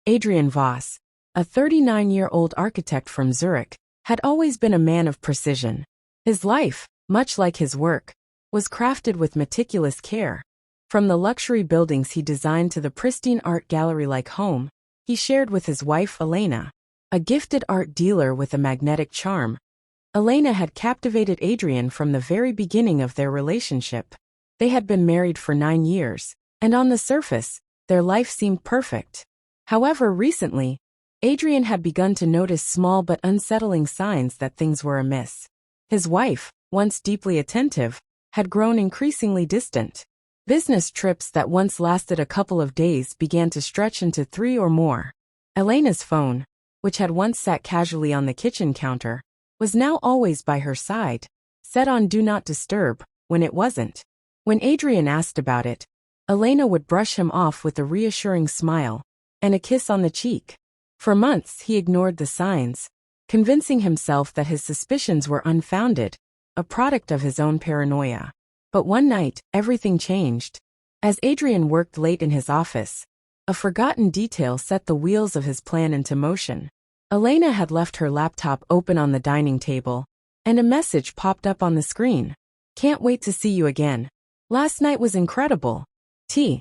Adrian Voss, a 39-year-old architect from Zurich, had always been a man of precision. His life, much like his work, was crafted with meticulous care. From the luxury buildings he designed to the pristine art gallery-like home he shared with his wife Elena, a gifted art dealer with a magnetic charm. Elena had captivated Adrian from the very beginning of their relationship. They had been married for 9 years, and on the surface, their life seemed perfect. However, recently, Adrian had begun to notice small but unsettling signs that things were amiss. His wife, once deeply attentive, had grown increasingly distant. Business trips that once lasted a couple of days began to stretch into 3 or more. Elena's phone, which had once sat casually on the kitchen counter, was now always by her side, set on Do Not Disturb, when it wasn't. When Adrian asked about it, Elena would brush him off with a reassuring smile and a kiss on the cheek. For months he ignored the signs, convincing himself that his suspicions were unfounded, a product of his own paranoia. But one night, everything changed. As Adrian worked late in his office, a forgotten detail set the wheels of his plan into motion. Elena had left her laptop open on the dining table, and a message popped up on the screen. "Can't wait to see you again. Last night was incredible. T."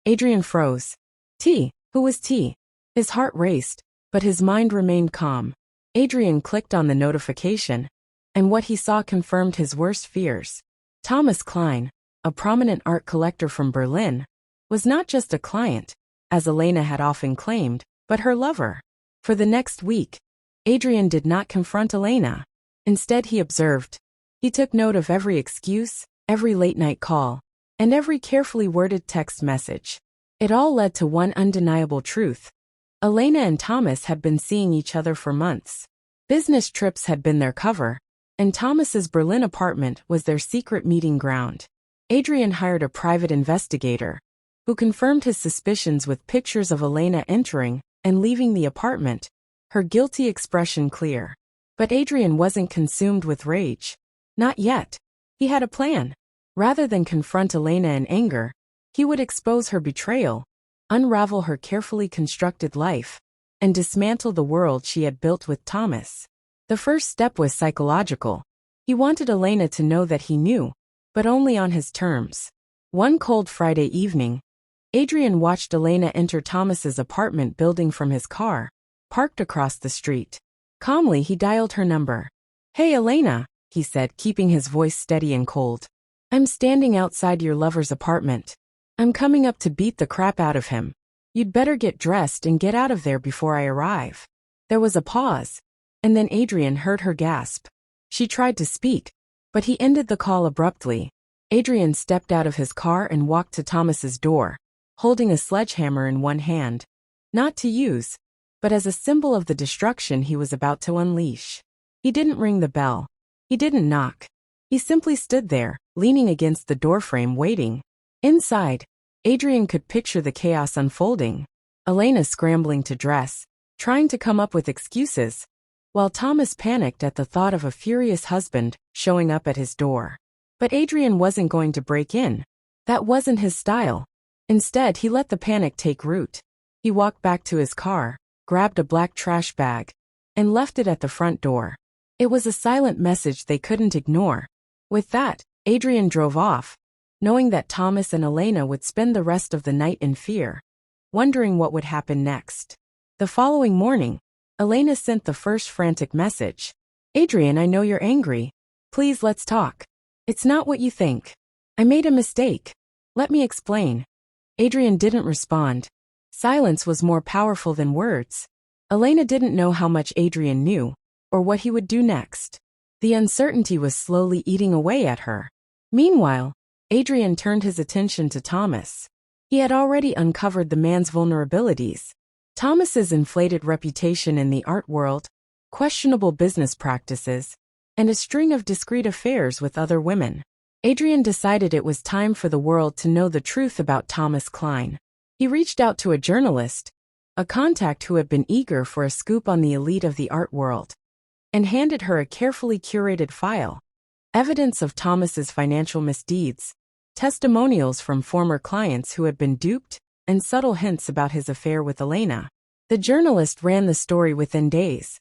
Adrian froze. T? Who was T? His heart raced, but his mind remained calm. Adrian clicked on the notification, and what he saw confirmed his worst fears. Thomas Klein, a prominent art collector from Berlin, was not just a client, as Elena had often claimed, but her lover. For the next week, Adrian did not confront Elena. Instead, he observed. He took note of every excuse, every late-night call, and every carefully worded text message. It all led to one undeniable truth. Elena and Thomas had been seeing each other for months. Business trips had been their cover, and Thomas's Berlin apartment was their secret meeting ground. Adrian hired a private investigator, who confirmed his suspicions with pictures of Elena entering and leaving the apartment, her guilty expression clear. But Adrian wasn't consumed with rage. Not yet. He had a plan. Rather than confront Elena in anger, he would expose her betrayal, unravel her carefully constructed life, and dismantle the world she had built with Thomas. The first step was psychological. He wanted Elena to know that he knew, but only on his terms. One cold Friday evening, Adrian watched Elena enter Thomas's apartment building from his car, parked across the street. Calmly, he dialed her number. "Hey, Elena," he said, keeping his voice steady and cold. "I'm standing outside your lover's apartment. I'm coming up to beat the crap out of him. You'd better get dressed and get out of there before I arrive." There was a pause, and then Adrian heard her gasp. She tried to speak, but he ended the call abruptly. Adrian stepped out of his car and walked to Thomas's door, holding a sledgehammer in one hand, not to use, but as a symbol of the destruction he was about to unleash. He didn't ring the bell. He didn't knock. He simply stood there, leaning against the doorframe, waiting. Inside, Adrian could picture the chaos unfolding. Elena scrambling to dress, trying to come up with excuses, while Thomas panicked at the thought of a furious husband showing up at his door. But Adrian wasn't going to break in. That wasn't his style. Instead, he let the panic take root. He walked back to his car, grabbed a black trash bag, and left it at the front door. It was a silent message they couldn't ignore. With that, Adrian drove off, knowing that Thomas and Elena would spend the rest of the night in fear, wondering what would happen next. The following morning, Elena sent the first frantic message. "Adrian, I know you're angry. Please, let's talk. It's not what you think. I made a mistake. Let me explain." Adrian didn't respond. Silence was more powerful than words. Elena didn't know how much Adrian knew, or what he would do next. The uncertainty was slowly eating away at her. Meanwhile, Adrian turned his attention to Thomas. He had already uncovered the man's vulnerabilities. Thomas's inflated reputation in the art world, questionable business practices, and a string of discreet affairs with other women. Adrian decided it was time for the world to know the truth about Thomas Klein. He reached out to a journalist, a contact who had been eager for a scoop on the elite of the art world, and handed her a carefully curated file. Evidence of Thomas's financial misdeeds, testimonials from former clients who had been duped, and subtle hints about his affair with Elena. The journalist ran the story within days.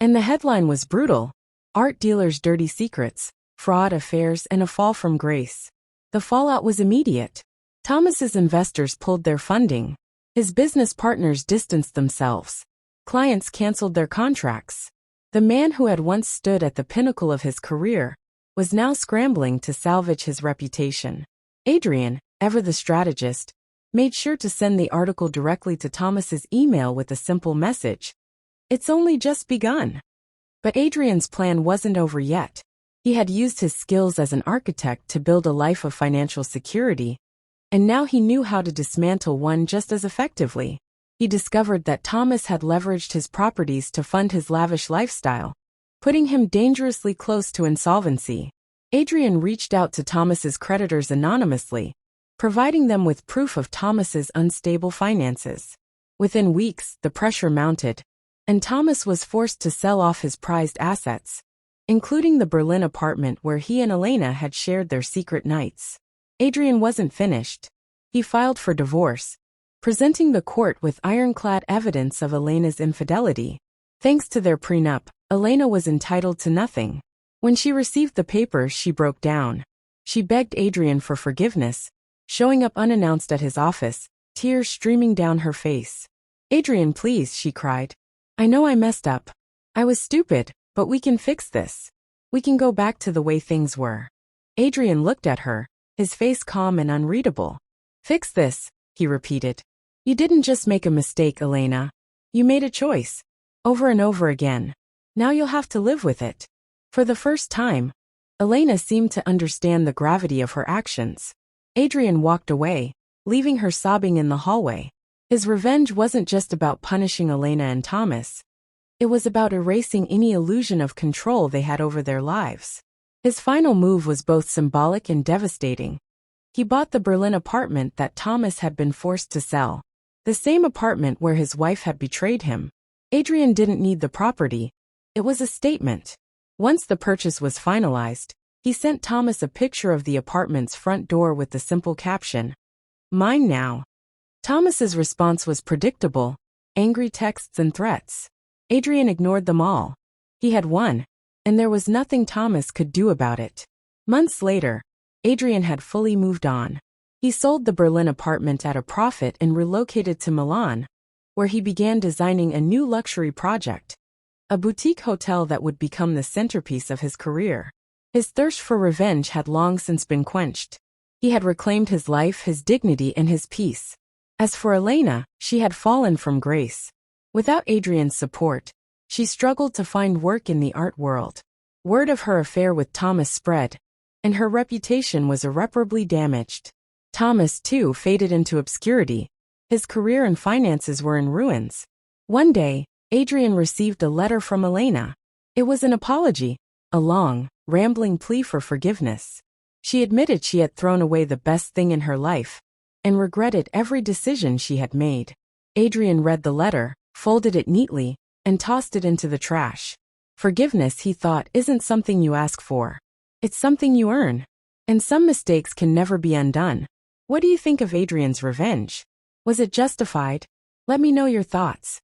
And the headline was brutal: Art Dealer's Dirty Secrets, Fraud, Affairs, and a Fall from Grace. The fallout was immediate. Thomas's investors pulled their funding. His business partners distanced themselves. Clients canceled their contracts. The man who had once stood at the pinnacle of his career was now scrambling to salvage his reputation. Adrian, ever the strategist, made sure to send the article directly to Thomas's email with a simple message: "It's only just begun." But Adrian's plan wasn't over yet. He had used his skills as an architect to build a life of financial security, and now he knew how to dismantle one just as effectively. He discovered that Thomas had leveraged his properties to fund his lavish lifestyle, putting him dangerously close to insolvency. Adrian reached out to Thomas's creditors anonymously, providing them with proof of Thomas's unstable finances. Within weeks, the pressure mounted, and Thomas was forced to sell off his prized assets, including the Berlin apartment where he and Elena had shared their secret nights. Adrian wasn't finished. He filed for divorce, presenting the court with ironclad evidence of Elena's infidelity. Thanks to their prenup, Elena was entitled to nothing. When she received the papers, she broke down. She begged Adrian for forgiveness, showing up unannounced at his office, tears streaming down her face. "Adrian, please," she cried. "I know I messed up. I was stupid, but we can fix this. We can go back to the way things were." Adrian looked at her, his face calm and unreadable. "Fix this," he repeated. "You didn't just make a mistake, Elena. You made a choice. Over and over again. Now you'll have to live with it." For the first time, Elena seemed to understand the gravity of her actions. Adrian walked away, leaving her sobbing in the hallway. His revenge wasn't just about punishing Elena and Thomas. It was about erasing any illusion of control they had over their lives. His final move was both symbolic and devastating. He bought the Berlin apartment that Thomas had been forced to sell, the same apartment where his wife had betrayed him. Adrian didn't need the property. It was a statement. Once the purchase was finalized, he sent Thomas a picture of the apartment's front door with the simple caption, "Mine now." Thomas's response was predictable: angry texts and threats. Adrian ignored them all. He had won, and there was nothing Thomas could do about it. Months later, Adrian had fully moved on. He sold the Berlin apartment at a profit and relocated to Milan, where he began designing a new luxury project, a boutique hotel that would become the centerpiece of his career. His thirst for revenge had long since been quenched. He had reclaimed his life, his dignity, and his peace. As for Elena, she had fallen from grace. Without Adrian's support, she struggled to find work in the art world. Word of her affair with Thomas spread, and her reputation was irreparably damaged. Thomas, too, faded into obscurity. His career and finances were in ruins. One day, Adrian received a letter from Elena. It was an apology, a long, rambling plea for forgiveness. She admitted she had thrown away the best thing in her life, and regretted every decision she had made. Adrian read the letter, folded it neatly, and tossed it into the trash. Forgiveness, he thought, isn't something you ask for. It's something you earn. And some mistakes can never be undone. What do you think of Adrian's revenge? Was it justified? Let me know your thoughts.